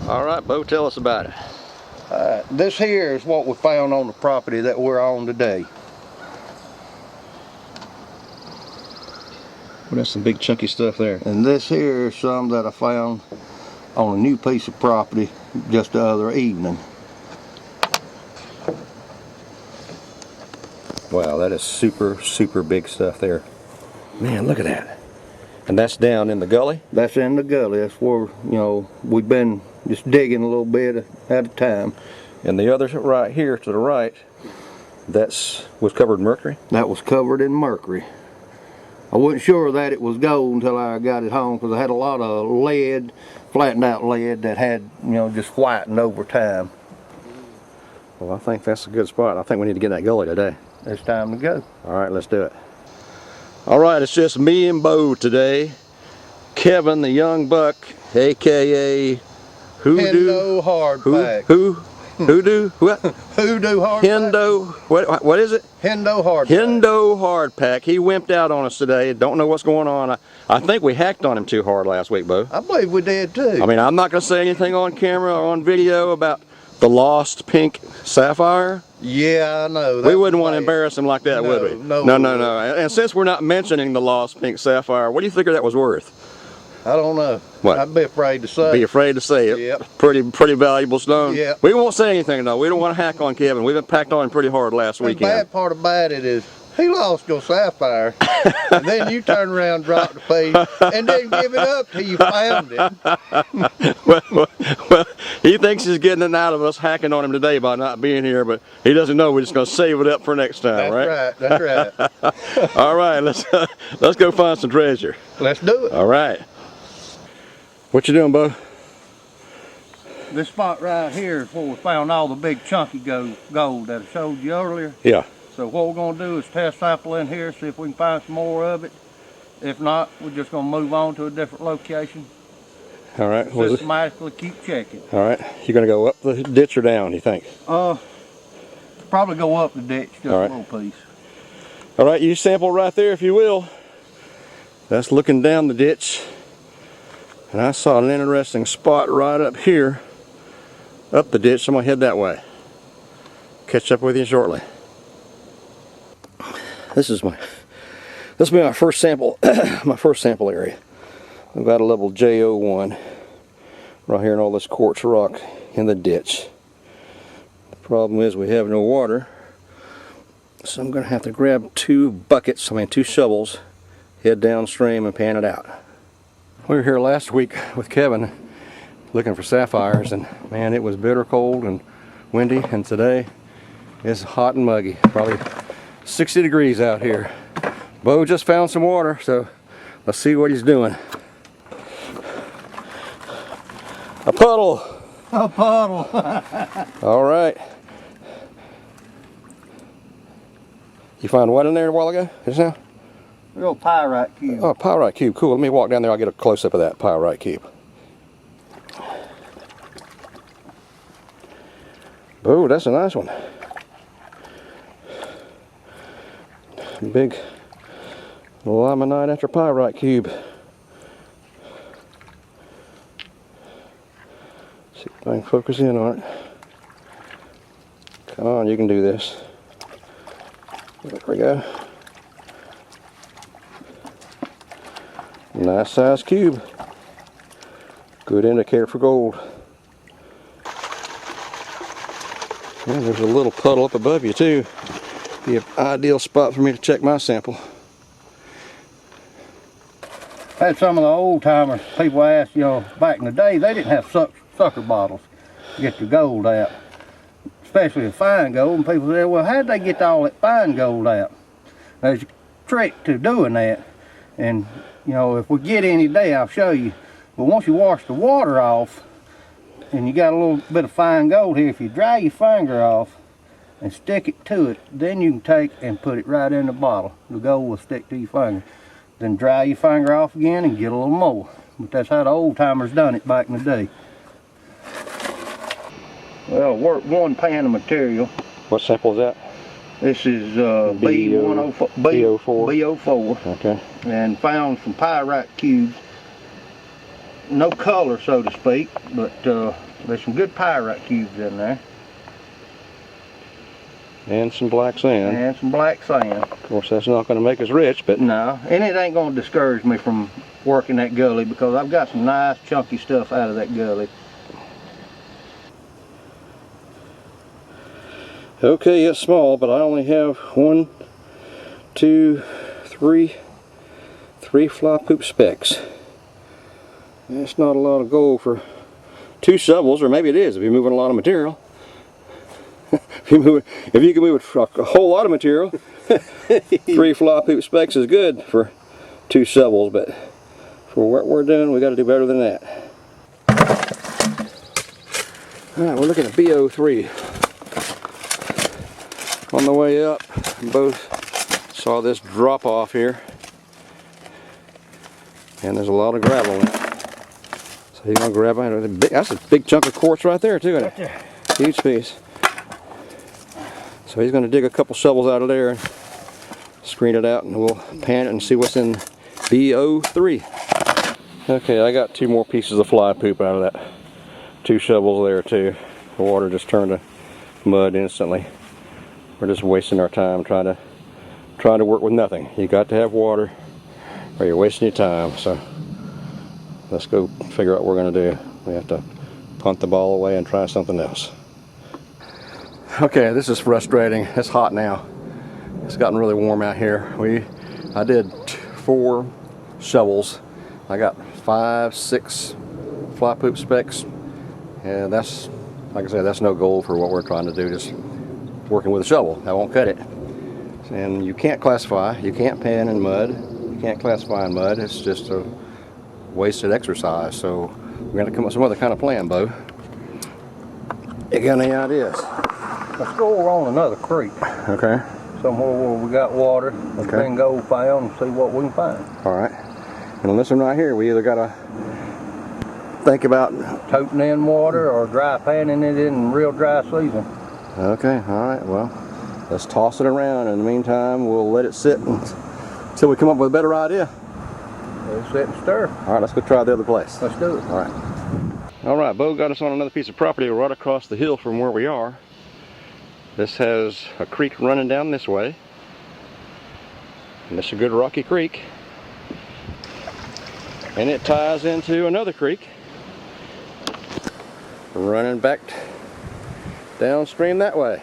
All right, Bo, tell us about it. This here is what we found on the property that we're on today. Well, that's some big chunky stuff there. And this here is some that I found on a new piece of property just the other evening. Wow, that is super, super big stuff there. Man, look at that. And that's down in the gully? That's in the gully. That's where, you know, we've been just digging a little bit at a time. And the other right here to the right, was covered in mercury? That was covered in mercury. I wasn't sure that it was gold until I got it home, because I had a lot of lead, flattened out lead that had, you know, just whitened over time. Well, I think that's a good spot. I think we need to get in that gully today. It's time to go. All right, let's do it. All right, it's just me and Bo today. Kevin, the young buck, aka Hoodoo. Hendo Hardpack. Hoodoo? What? Hoodoo Hardpack. Hendo. What is it? Hendo Hardpack. Hendo Hardpack. He wimped out on us today. Don't know what's going on. I think we hacked on him too hard last week, Bo. I believe we did too. I mean, I'm not going to say anything on camera or on video about the lost pink sapphire. Yeah, I know. We wouldn't want to embarrass him like that, would we? No. And since we're not mentioning the lost pink sapphire, what do you figure that was worth? I don't know. What? I'd be afraid to say. Be afraid to say it. Yep. Pretty valuable stone. Yep. We won't say anything though. We don't want to hack on Kevin. We've been packed on him pretty hard last weekend. The bad part about it is he lost your sapphire, and then you turn around, drop the piece, and then give it up till you found it. well, he thinks he's getting it out of us hacking on him today by not being here, but he doesn't know we're just going to save it up for next time, right? That's right. All right, let's go find some treasure. Let's do it. All right. What you doing, Bo? This spot right here is where we found all the big chunky gold that I showed you earlier. Yeah. So what we're going to do is test sample in here, see if we can find some more of it. If not, we're just going to move on to a different location. All right. Systematically keep checking. All right. You're going to go up the ditch or down, you think? Probably go up the ditch just a little piece. All right, you sample right there if you will. That's looking down the ditch. And I saw an interesting spot right up here, up the ditch. I'm going to head that way. Catch up with you shortly. This will be my first sample, my first sample area. I've got a level J01 right here in all this quartz rock in the ditch. The problem is we have no water, so I'm going to have to grab two shovels, head downstream and pan it out. We were here last week with Kevin looking for sapphires, and man, it was bitter cold and windy, and today it's hot and muggy, probably 60 degrees out here. Bo just found some water, so let's see what he's doing. A puddle. A puddle. All right. You found what in there a while ago? Just now? A little pyrite cube. Oh, pyrite cube. Cool. Let me walk down there. I'll get a close-up of that pyrite cube. Oh, that's a nice one. Big limonite after pyrite cube. See if I can focus in on it. Come on, you can do this. There we go. Nice size cube. Good indicator for gold. And there's a little puddle up above you too. Be an ideal spot for me to check my sample. Had some of the old timers, people asked, you know, back in the day, they didn't have sucker bottles to get the gold out, especially the fine gold. And people say, well, how'd they get all that fine gold out? There's a trick to doing that, and you know, if we get any day, I'll show you. But once you wash the water off, and you got a little bit of fine gold here, if you dry your finger off and stick it to it, then you can take and put it right in the bottle. The gold will stick to your finger. Then dry your finger off again and get a little more. But that's how the old timers done it back in the day. Well, work one pan of material. What sample is that? This is B04. B04. Okay. And found some pyrite cubes. No color, so to speak, but There's some good pyrite cubes in there. And some black sand. And some black sand. Of course, that's not going to make us rich, but No, and it ain't going to discourage me from working that gully because I've got some nice chunky stuff out of that gully. okay, it's small, but I only have 1, 2, 3 fly poop specks. That's not a lot of gold for 2 shovels, or maybe it is if you're moving a lot of material. if you can move a whole lot of material, 3 fly poop specks is good for 2 shovels, but for what we're doing, we got to do better than that. Alright, we're looking at BO3. On the way up, both saw this drop off here, and there's a lot of gravel in it. So you're gonna grab it. That's a big chunk of quartz right there too, isn't it? Right there. Huge piece. So he's gonna dig a couple shovels out of there and screen it out, and we'll pan it and see what's in BO3. Okay, I got 2 more pieces of fly poop out of that. 2 shovels there too. The water just turned to mud instantly. We're just wasting our time trying to work with nothing. You got to have water or you're wasting your time. So let's go figure out what we're going to do. We have to punt the ball away and try something else. Okay, this is frustrating. It's hot now. It's gotten really warm out here. I did 4 shovels. I got 5, 6 fly poop specks, and that's, like I said, that's no gold for what we're trying to do. Just working with a shovel. I won't cut it. And you can't classify. You can't pan in mud. You can't classify in mud. It's just a wasted exercise. So we're going to come up with some other kind of plan, Bo. You got any ideas? Let's go on another creek. Okay. Somewhere where we got water. Okay. Then go found and see what we can find. All right. And on this one right here, we either got to think about Toting in water or dry panning it in real dry season. Okay, all right, well, let's toss it around. In the meantime, we'll let it sit until we come up with a better idea. Let's sit and stir. All right, let's go try the other place. Let's do it. All right. All right, Bo got us on another piece of property right across the hill from where we are. This has a creek running down this way. And it's a good rocky creek. And it ties into another creek running back downstream that way.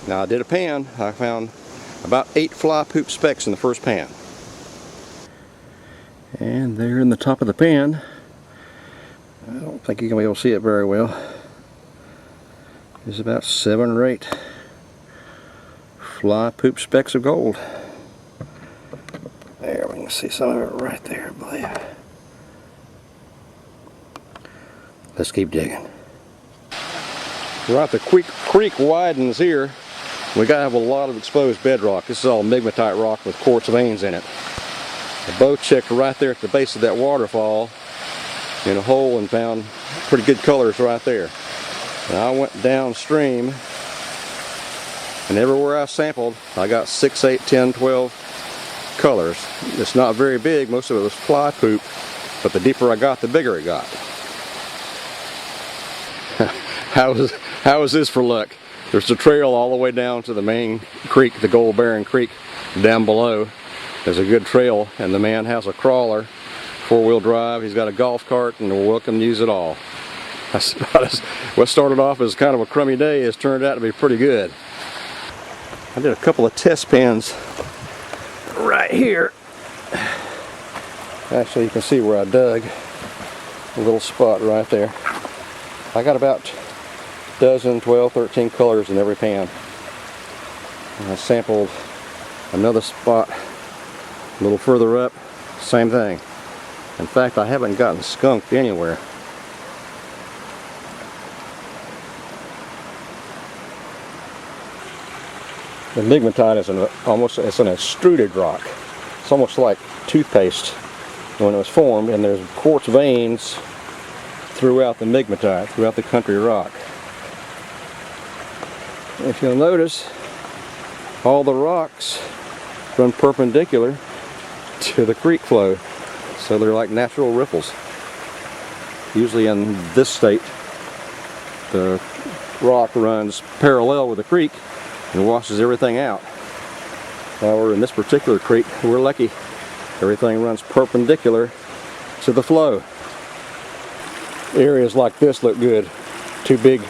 Now I did a pan. I found about 8 fly poop specks in the first pan. And there in the top of the pan, I don't think you're going to be able to see it very well, is about 7 or 8 fly poop specks of gold. There, we can see some of it right there, I believe. Let's keep digging. Right, the creek widens here. We gotta have a lot of exposed bedrock. This is all migmatite rock with quartz veins in it. The Bo checked right there at the base of that waterfall in a hole and found pretty good colors right there. And I went downstream, and everywhere I sampled, I got 6, 8, 10, 12 colors. It's not very big. Most of it was fly poop, but the deeper I got, the bigger it got. How is this for luck? There's a trail all the way down to the main creek, the Gold Baron Creek, down below. There's a good trail, and the man has a crawler, 4-wheel drive. He's got a golf cart, and we're welcome to use it all. That's about what started off as kind of a crummy day has turned out to be pretty good. I did a couple of test pans right here. Actually, you can see where I dug a little spot right there. I got about 12, 13 colors in every pan. And I sampled another spot a little further up, same thing. In fact, I haven't gotten skunked anywhere. The migmatite is it's an extruded rock. It's almost like toothpaste when it was formed, and there's quartz veins throughout the migmatite, throughout the country rock. If you'll notice, all the rocks run perpendicular to the creek flow, so they're like natural ripples. Usually in this state, the rock runs parallel with the creek and washes everything out. However, in this particular creek, we're lucky. Everything runs perpendicular to the flow. Areas like this look good. Two big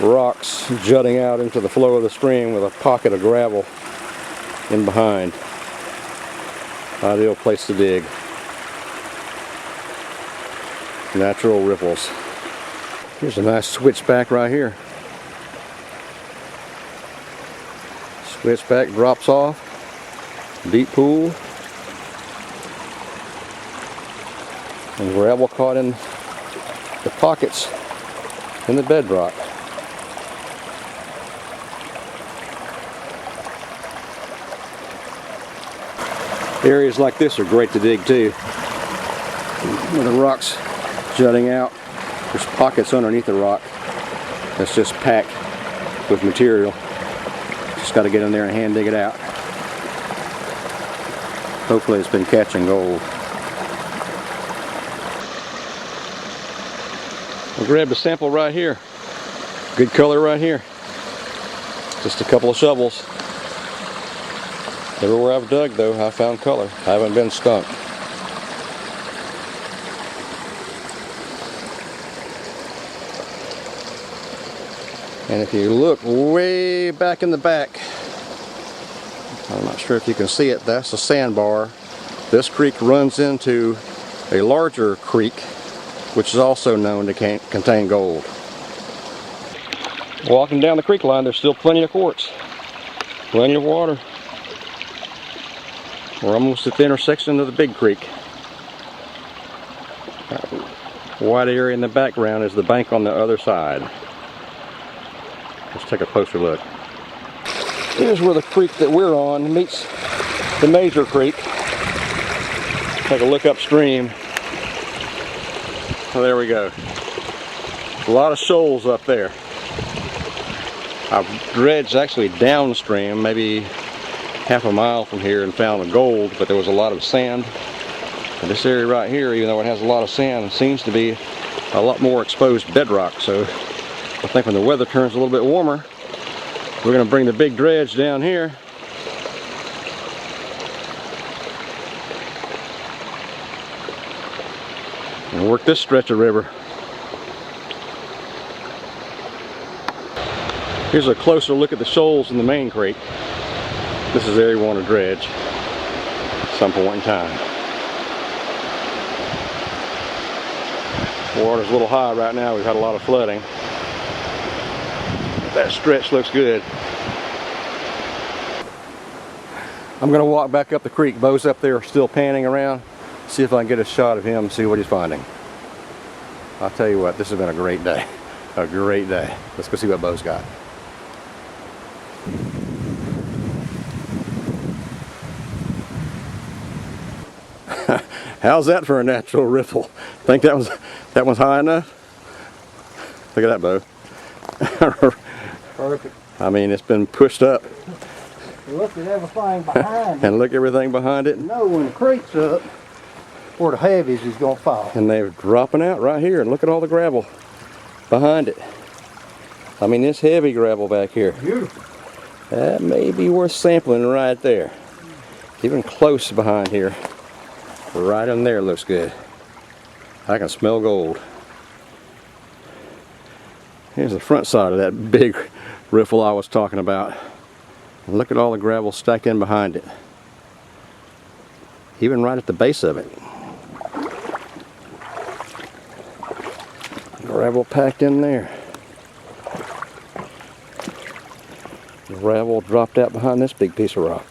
rocks jutting out into the flow of the stream with a pocket of gravel in behind. Ideal place to dig. Natural ripples. Here's a nice switchback right here. Switchback drops off. Deep pool. And gravel caught in the pockets in the bedrock. Areas like this are great to dig too. Where the rocks jutting out, there's pockets underneath the rock that's just packed with material. Just got to get in there and hand dig it out. Hopefully it's been catching gold. I grabbed a sample right here. Good color right here. Just a couple of shovels. Everywhere I've dug though, I found color. I haven't been skunked. And if you look way back in the back, I'm not sure if you can see it, that's a sandbar. This creek runs into a larger creek, which is also known to contain gold. Walking down the creek line, there's still plenty of quartz. Plenty of water. We're almost at the intersection of the big creek. White area in the background is the bank on the other side. Let's take a closer look. Here's where the creek that we're on meets the major creek. Take a look upstream. Oh, there we go. A lot of shoals up there. I've dredged actually downstream, maybe half a mile from here, and found the gold, but there was a lot of sand. And this area right here, even though it has a lot of sand, seems to be a lot more exposed bedrock. So I think when the weather turns a little bit warmer, we're going to bring the big dredge down here and work this stretch of river. Here's a closer look at the shoals in the main creek. This is the area we want to dredge at some point in time. Water's a little high right now. We've had a lot of flooding. That stretch looks good. I'm going to walk back up the creek. Bo's up there still panning around. See if I can get a shot of him, see what he's finding. I'll tell you what, this has been a great day. A great day. Let's go see what Bo's got. How's that for a natural ripple? Think that one's high enough? Look at that, Bo. Perfect. I mean, it's been pushed up. Look at everything behind it. And look everything behind it. You know when the creek's up, where the heavies is gonna fall. And they're dropping out right here. And look at all the gravel behind it. I mean, this heavy gravel back here. Beautiful. That may be worth sampling right there. Even close behind here. Right in there looks good. I can smell gold. Here's the front side of that big riffle I was talking about. And look at all the gravel stacked in behind it. Even right at the base of it. Gravel packed in there. Gravel dropped out behind this big piece of rock.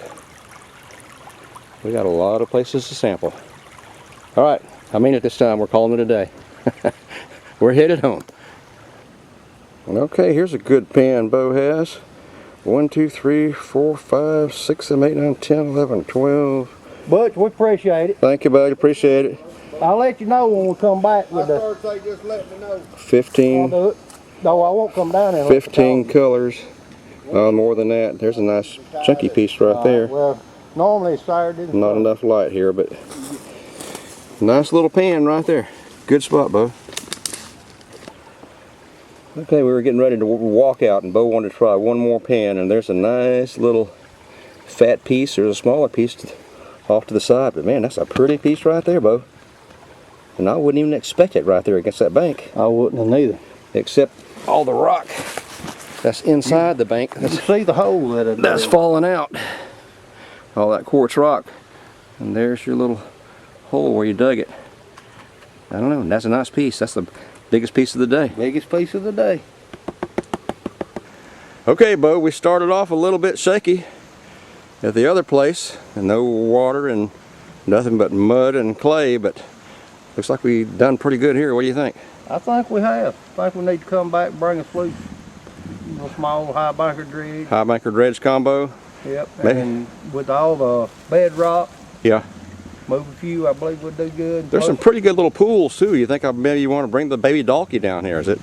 We got a lot of places to sample. All right, I mean it this time. We're calling it a day. We're headed home. Okay, here's a good pan Bo has. 1, 2, 3, 4, 5, 6, 7, 8, 9, 10, 11, 12. Butch, we appreciate it. Thank you, bud. Appreciate it. I'll let you know when we come back with the... Thursday, just let me know. 15. I'll do it. No, I won't come down there. 15 colors. More than that. There's a nice chunky piece right there. Well, normally it's Saturday. Not enough light here, but nice little pan right there. Good spot, Bo. Okay, we were getting ready to walk out, and Bo wanted to try one more pan, and there's a nice little fat piece. There's a smaller piece off to the side, but man, that's a pretty piece right there, Bo. And I wouldn't even expect it right there against that bank. I wouldn't have neither. Except all the rock that's inside the bank. You see the hole That's falling out. All that quartz rock. And there's your little hole where you dug it. I don't know, that's a nice piece. That's the biggest piece of the day. Biggest piece of the day. Okay, Bo, we started off a little bit shaky at the other place, and no water and nothing but mud and clay, but looks like we done pretty good here. What do you think? I think we have. I think we need to come back and bring a loose, small high banker dredge. High banker dredge combo? Yep. Maybe. And with all the bedrock, Yeah. move a few, I believe we'll do good. There's some pretty good little pools too. You think maybe you want to bring the baby donkey down here, is it?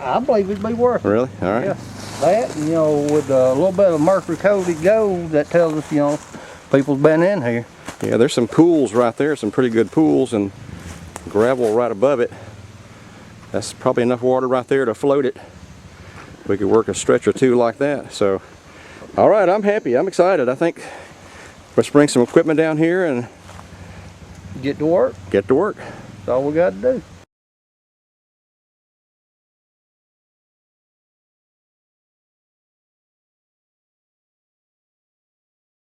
I believe it'd be worth it. Really? All right. Yeah. That, you know, with a little bit of mercury coated gold, that tells us, you know, people's been in here. Yeah, there's some pools right there, some pretty good pools, and gravel right above it. That's probably enough water right there to float it. We could work a stretch or two like that. So, all right, I'm happy. I'm excited. I think let's bring some equipment down here and Get to work. get to work. That's all we got to do.